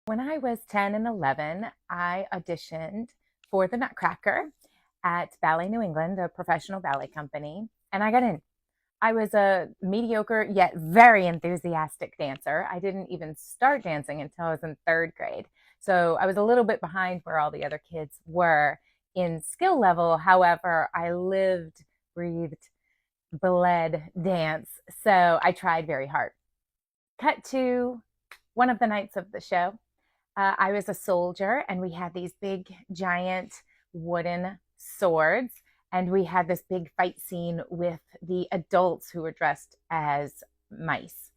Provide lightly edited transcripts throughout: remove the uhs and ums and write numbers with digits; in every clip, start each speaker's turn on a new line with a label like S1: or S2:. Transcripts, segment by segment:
S1: When I was 10 and 11, I auditioned for the Nutcracker at Ballet New England, a professional ballet company, and I got in. I was a mediocre yet very enthusiastic dancer. I didn't even start dancing until I was in third grade. So I was a little bit behind where all the other kids were in skill level. However, I lived, breathed, bled dance. So I tried very hard. Cut to one of the nights of the show. I was a soldier, and we had these big, giant wooden swords. And we had this big fight scene with the adults who were dressed as mice.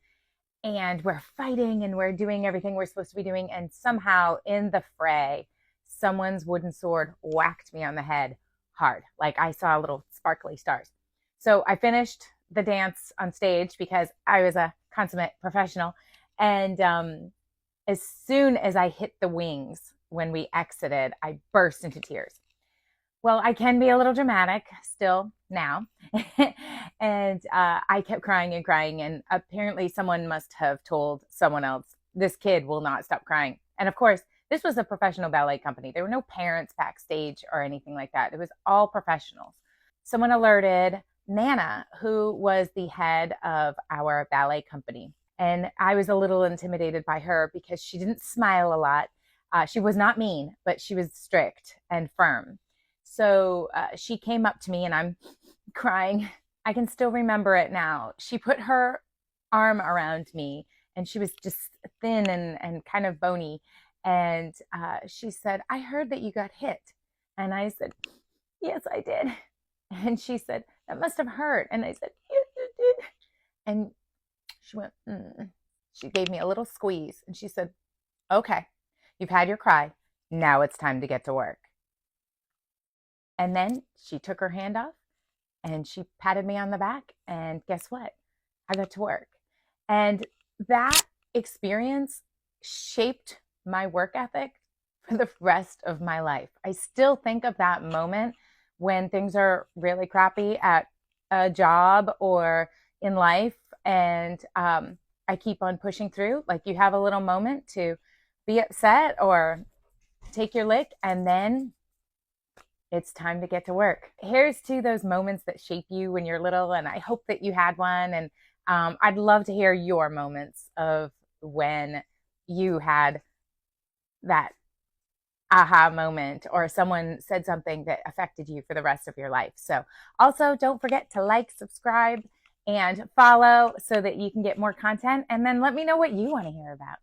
S1: And we're fighting and we're doing everything we're supposed to be doing. And somehow in the fray, someone's wooden sword whacked me on the head hard. Like I saw little sparkly stars. So I finished the dance on stage because I was a consummate professional. And as soon as I hit the wings when we exited, I burst into tears. Well, I can be a little dramatic still now. And I kept crying and crying. And apparently, someone must have told someone else, this kid will not stop crying. And of course, this was a professional ballet company. There were no parents backstage or anything like that. It was all professionals. Someone alerted Nana, who was the head of our ballet company. And I was a little intimidated by her because she didn't smile a lot. She was not mean, but she was strict and firm. So she came up to me and I'm crying. I can still remember it now. She put her arm around me and she was just thin and kind of bony. And she said, I heard that you got hit. And I said, yes, I did. And she said, that must have hurt. And I said, yes, it did. And she went, She gave me a little squeeze and she said, okay, you've had your cry. Now it's time to get to work. And then she took her hand off and she patted me on the back. And guess what? I got to work. And that experience shaped my work ethic for the rest of my life. I still think of that moment when things are really crappy at a job or in life. And I keep on pushing through. Like you have a little moment to be upset or take your lick, and then it's time to get to work. Here's to those moments that shape you when you're little, and I hope that you had one. And I'd love to hear your moments of when you had that aha moment or someone said something that affected you for the rest of your life. So also don't forget to like, subscribe, and follow so that you can get more content. And then let me know what you want to hear about.